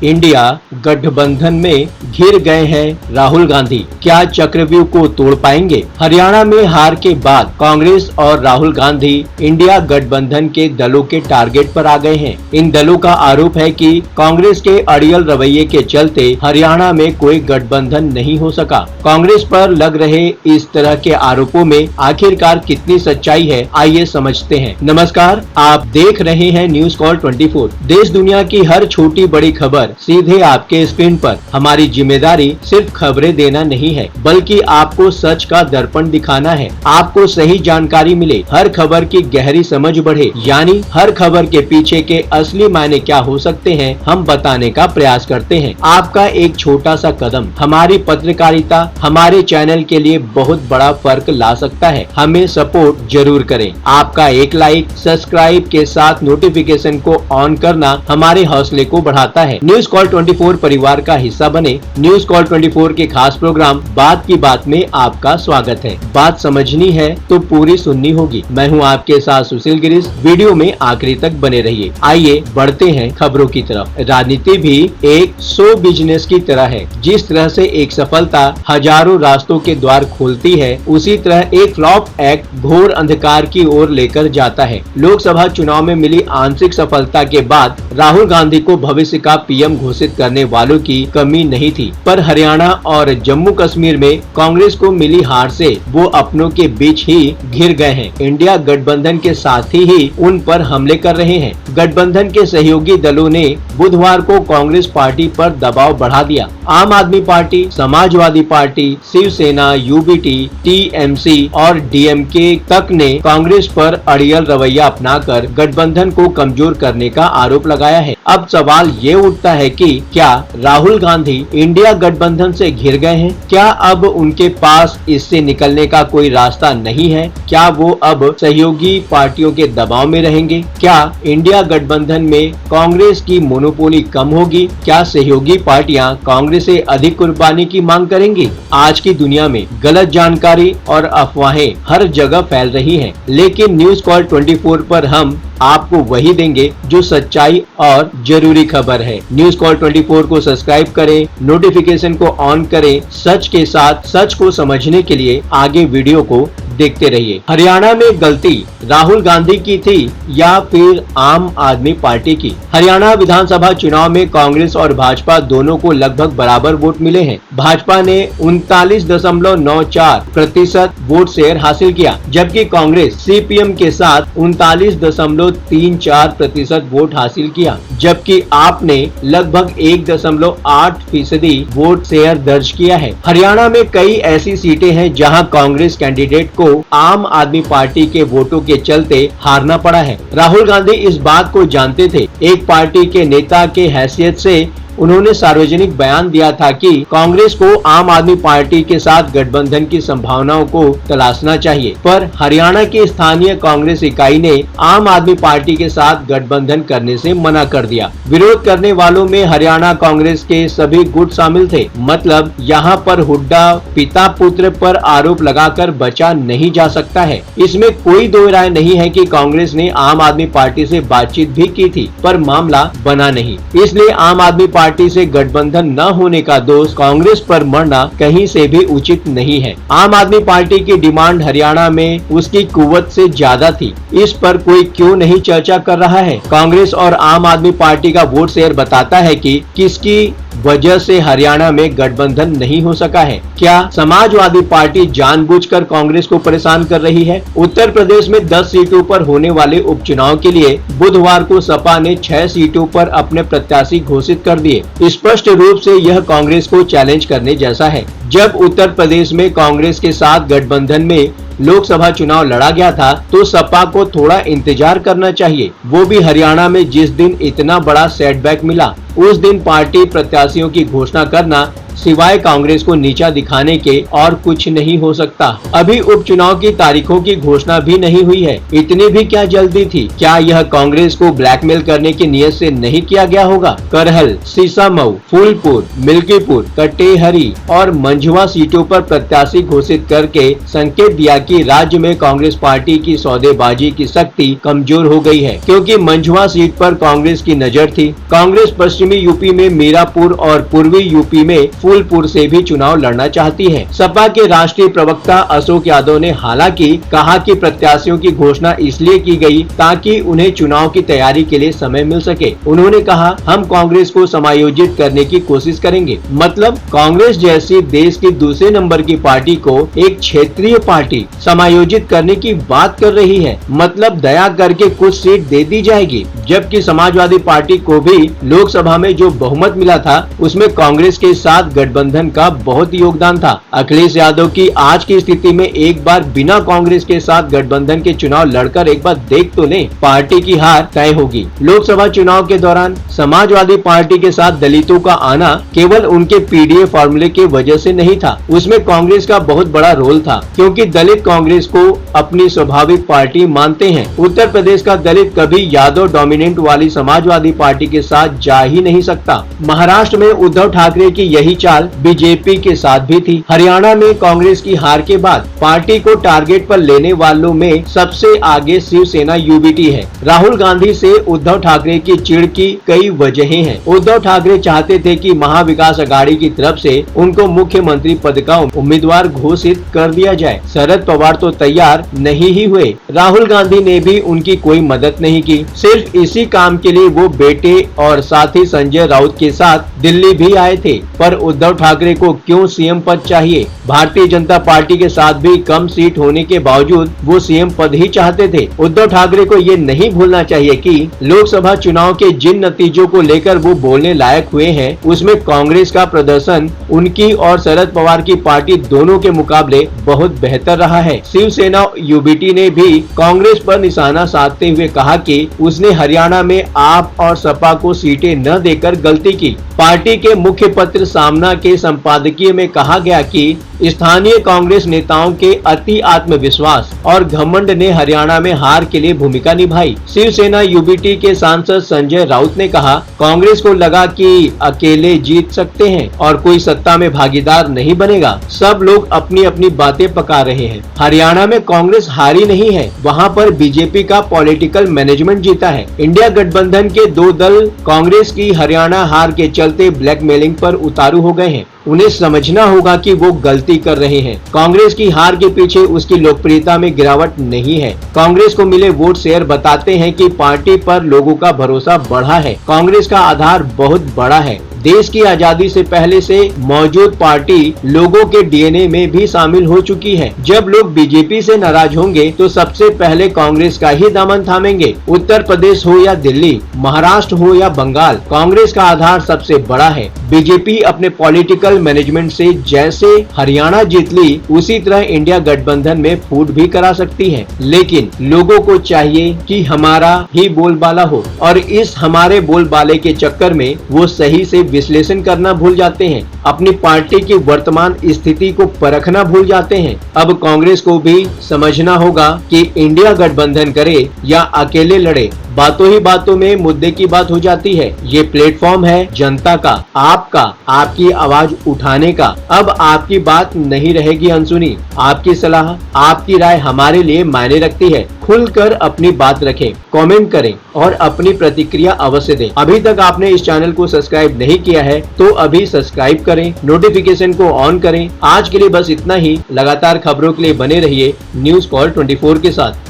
India गठबंधन में घिर गए हैं राहुल गांधी, क्या चक्रव्यूह को तोड़ पाएंगे? हरियाणा में हार के बाद कांग्रेस और राहुल गांधी इंडिया गठबंधन के दलों के टारगेट पर आ गए हैं। इन दलों का आरोप है कि कांग्रेस के अड़ियल रवैये के चलते हरियाणा में कोई गठबंधन नहीं हो सका। कांग्रेस पर लग रहे इस तरह के आरोपों में आखिरकार कितनी सच्चाई है, आइए समझते हैं। नमस्कार, आप देख रहे हैं न्यूज कॉल 24। देश दुनिया की हर छोटी बड़ी खबर सीधे आपके स्क्रीन पर। हमारी जिम्मेदारी सिर्फ खबरें देना नहीं है, बल्कि आपको सच का दर्पण दिखाना है। आपको सही जानकारी मिले, हर खबर की गहरी समझ बढ़े, यानी हर खबर के पीछे के असली मायने क्या हो सकते हैं, हम बताने का प्रयास करते हैं। आपका एक छोटा सा कदम हमारी पत्रकारिता, हमारे चैनल के लिए बहुत बड़ा फर्क ला सकता है। हमें सपोर्ट जरूर करें। आपका एक लाइक, सब्सक्राइब के साथ नोटिफिकेशन को ऑन करना हमारे हौसले को बढ़ाता है। न्यूज कॉल 24 परिवार का हिस्सा बने। न्यूज कॉल 24 के खास प्रोग्राम बात की बात में आपका स्वागत है। बात समझनी है तो पूरी सुननी होगी। मैं हूं आपके साथ सुशील गिरीश। वीडियो में आखिरी तक बने रहिए। आइए बढ़ते हैं खबरों की तरफ। राजनीति भी एक शो बिजनेस की तरह है। जिस तरह से एक सफलता हजारों रास्तों के द्वार खोलती है, उसी तरह एक फ्लॉप एक्ट घोर अंधकार की ओर लेकर जाता है। लोकसभा चुनाव में मिली आंशिक सफलता के बाद राहुल गांधी को भविष्य का पीएम घोषित करने वालों की कमी नहीं थी, पर हरियाणा और जम्मू कश्मीर में कांग्रेस को मिली हार से वो अपनों के बीच ही घिर गए हैं। इंडिया गठबंधन के साथी ही उन पर हमले कर रहे हैं। गठबंधन के सहयोगी दलों ने बुधवार को कांग्रेस पार्टी पर दबाव बढ़ा दिया। Aam Aadmi party, Samajwadi party, Shivsena, UBT, TMC और डीएमके तक ने कांग्रेस पर अड़ियल रवैया अपनाकर गठबंधन को कमजोर करने का आरोप लगाया है। अब सवाल ये उठता है कि क्या राहुल गांधी इंडिया गठबंधन से घिर गए हैं? क्या अब उनके पास इससे निकलने का कोई रास्ता नहीं है? क्या वो अब सहयोगी पार्टियों के दबाव में रहेंगे? क्या इंडिया गठबंधन में कांग्रेस की मोनोपोली कम होगी? क्या सहयोगी पार्टियां कांग्रेस से अधिक कुर्बानी की मांग करेंगी? आज की दुनिया में गलत जानकारी और अफवाहें हर जगह फैल रही हैं, लेकिन न्यूज कॉल 24 पर हम आपको वही देंगे जो सच्चाई और जरूरी खबर है। न्यूज कॉल 24 को सब्सक्राइब करें, नोटिफिकेशन को ऑन करें। सच के साथ सच को समझने के लिए आगे वीडियो को देखते रहिए। हरियाणा में गलती राहुल गांधी की थी या फिर आम आदमी पार्टी की? हरियाणा विधानसभा चुनाव में कांग्रेस और भाजपा दोनों को लगभग बराबर वोट मिले हैं। भाजपा ने 39.94% वोट शेयर हासिल किया, जबकि कांग्रेस सीपीएम के साथ 39.34% वोट हासिल किया, जबकि आप ने लगभग 1.8% वोट शेयर दर्ज किया है। हरियाणा में कई ऐसी सीटें हैं जहां कांग्रेस कैंडिडेट को आम आदमी पार्टी के वोटों के चलते हारना पड़ा है। राहुल गांधी इस बात को जानते थे। एक पार्टी के नेता के हैसियत से उन्होंने सार्वजनिक बयान दिया था कि कांग्रेस को आम आदमी पार्टी के साथ गठबंधन की संभावनाओं को तलाशना चाहिए, पर हरियाणा की स्थानीय कांग्रेस इकाई ने आम आदमी पार्टी के साथ गठबंधन करने से मना कर दिया। विरोध करने वालों में हरियाणा कांग्रेस के सभी गुट शामिल थे। मतलब यहाँ पर हुड्डा पिता पुत्र पर आरोप लगाकर बचा नहीं जा सकता है। इसमें कोई दो राय नहीं है कि कांग्रेस ने आम आदमी पार्टी से बातचीत भी की थी, पर मामला बना नहीं। इसलिए आम आदमी पार्टी से गठबंधन न होने का दोष कांग्रेस पर मढ़ना कहीं से भी उचित नहीं है। आम आदमी पार्टी की डिमांड हरियाणा में उसकी कुव्वत से ज्यादा थी। इस पर कोई क्यों नहीं चर्चा कर रहा है? कांग्रेस और आम आदमी पार्टी का वोट शेयर बताता है कि किसकी वजह से हरियाणा में गठबंधन नहीं हो सका है। क्या समाजवादी पार्टी जानबूझकर कांग्रेस को परेशान कर रही है? उत्तर प्रदेश में 10 सीटों पर होने वाले उपचुनाव के लिए बुधवार को सपा ने 6 सीटों पर अपने प्रत्याशी घोषित कर दिए। स्पष्ट रूप से यह कांग्रेस को चैलेंज करने जैसा है। जब उत्तर प्रदेश में कांग्रेस के साथ गठबंधन में लोकसभा चुनाव लड़ा गया था, तो सपा को थोड़ा इंतजार करना चाहिए। वो भी हरियाणा में जिस दिन इतना बड़ा सेटबैक मिला, उस दिन पार्टी प्रत्याशियों की घोषणा करना सिवाय कांग्रेस को नीचा दिखाने के और कुछ नहीं हो सकता। अभी उपचुनाव की तारीखों की घोषणा भी नहीं हुई है, इतनी भी क्या जल्दी थी? क्या यह कांग्रेस को ब्लैकमेल करने की नियत से नहीं किया गया होगा? करहल, सीसामऊ, फूलपुर, मिल्कीपुर, कटेहरी और मंझवा सीटों पर प्रत्याशी घोषित करके संकेत दिया कि राज्य में कांग्रेस पार्टी की सौदेबाजी की शक्ति कमजोर हो गई है, क्योंकि मंझवा सीट पर कांग्रेस की नजर थी। कांग्रेस पश्चिमी यूपी में मीरापुर और पूर्वी यूपी में फूलपुर से भी चुनाव लड़ना चाहती है। सपा के राष्ट्रीय प्रवक्ता अशोक यादव ने हालांकि कहा कि प्रत्याशियों की घोषणा इसलिए की गई ताकि उन्हें चुनाव की तैयारी के लिए समय मिल सके। उन्होंने कहा, हम कांग्रेस को समायोजित करने की कोशिश करेंगे। मतलब कांग्रेस जैसी देश की दूसरे नंबर की पार्टी को एक क्षेत्रीय पार्टी समायोजित करने की बात कर रही है। मतलब दया करके कुछ सीट दे दी जाएगी, जबकि समाजवादी पार्टी को भी लोकसभा में जो बहुमत मिला था उसमें कांग्रेस के साथ गठबंधन का बहुत योगदान था। अखिलेश यादव की आज की स्थिति में एक बार बिना कांग्रेस के साथ गठबंधन के चुनाव लड़कर एक बार देख तो लें, पार्टी की हार तय होगी। लोकसभा चुनाव के दौरान समाजवादी पार्टी के साथ दलितों का आना केवल उनके पीडीए फॉर्मूले की वजह से नहीं था, उसमें कांग्रेस का बहुत बड़ा रोल था, क्योंकि दलित कांग्रेस को अपनी स्वाभाविक पार्टी मानते हैं। उत्तर प्रदेश का दलित कभी यादव डोमिनेंट वाली समाजवादी पार्टी के साथ जा ही नहीं सकता। महाराष्ट्र में उद्धव ठाकरे की यही चाल बीजेपी के साथ भी थी। हरियाणा में कांग्रेस की हार के बाद पार्टी को टारगेट पर लेने वालों में सबसे आगे शिवसेना यूबीटी है। राहुल गांधी से उद्धव ठाकरे की चिढ़ की कई वजहें हैं। उद्धव ठाकरे चाहते थे कि महाविकास अघाड़ी की तरफ से उनको मुख्यमंत्री पद का उम्मीदवार घोषित कर दिया जाए। शरद पवार तो तैयार नहीं ही हुए, राहुल गांधी ने भी उनकी कोई मदद नहीं की। सिर्फ इसी काम के लिए वो बेटे और साथी संजय राउत के साथ दिल्ली भी आए थे। पर उद्धव ठाकरे को क्यों सीएम पद चाहिए? भारतीय जनता पार्टी के साथ भी कम सीट होने के बावजूद वो सीएम पद ही चाहते थे। उद्धव ठाकरे को ये नहीं भूलना चाहिए कि लोकसभा चुनाव के जिन नतीजों को लेकर वो बोलने लायक हुए हैं, उसमें कांग्रेस का प्रदर्शन उनकी और शरद पवार की पार्टी दोनों के मुकाबले बहुत बेहतर रहा है। शिवसेना यूबीटी ने भी कांग्रेस पर निशाना साधते हुए कहा कि उसने हरियाणा में आप और सपा को सीटें न देकर गलती की। पार्टी के मुख्य पत्र सामना के संपादकीय में कहा गया कि स्थानीय कांग्रेस नेताओं के अति आत्मविश्वास और घमंड ने हरियाणा में हार के लिए भूमिका निभाई। शिवसेना यूबीटी के सांसद संजय राउत ने कहा, कांग्रेस को लगा कि अकेले जीत सकते हैं और कोई सत्ता में भागीदार नहीं बनेगा। सब लोग अपनी अपनी बातें पका रहे हैं। हरियाणा में कांग्रेस हारी नहीं है, वहाँ पर बीजेपी का पॉलिटिकल मैनेजमेंट जीता है। इंडिया गठबंधन के दो दल कांग्रेस की हरियाणा हार के चलते ब्लैकमेलिंग पर उतारू हो गए हैं। उन्हें समझना होगा कि वो गलती कर रहे हैं। कांग्रेस की हार के पीछे उसकी लोकप्रियता में गिरावट नहीं है। कांग्रेस को मिले वोट शेयर बताते हैं कि पार्टी पर लोगों का भरोसा बढ़ा है। कांग्रेस का आधार बहुत बड़ा है। देश की आजादी से पहले से मौजूद पार्टी लोगों के डीएनए में भी शामिल हो चुकी है। जब लोग बीजेपी से नाराज होंगे तो सबसे पहले कांग्रेस का ही दामन थामेंगे। उत्तर प्रदेश हो या दिल्ली, महाराष्ट्र हो या बंगाल, कांग्रेस का आधार सबसे बड़ा है। बीजेपी अपने पॉलिटिकल मैनेजमेंट से जैसे हरियाणा जीत ली, उसी तरह इंडिया गठबंधन में फूट भी करा सकती है। लेकिन लोगों को चाहिए कि हमारा ही बोलबाला हो, और इस हमारे बोलबाले के चक्कर में वो सही से विश्लेषण करना भूल जाते हैं। अपनी पार्टी की वर्तमान स्थिति को परखना भूल जाते हैं। अब कांग्रेस को भी समझना होगा कि इंडिया गठबंधन करे या अकेले लड़े, बातों ही बातों में मुद्दे की बात हो जाती है। ये प्लेटफॉर्म है जनता का, आपका, आपकी आवाज उठाने का। अब आपकी बात नहीं रहेगी अनसुनी। आपकी सलाह, आपकी राय हमारे लिए मायने रखती है। खुलकर अपनी बात रखें, कमेंट करें और अपनी प्रतिक्रिया अवश्य दें। अभी तक आपने इस चैनल को सब्सक्राइब नहीं किया है तो अभी सब्सक्राइब करें, नोटिफिकेशन को ऑन करें। आज के लिए बस इतना ही। लगातार खबरों के लिए बने रहिए न्यूज़ कॉल 24 के साथ।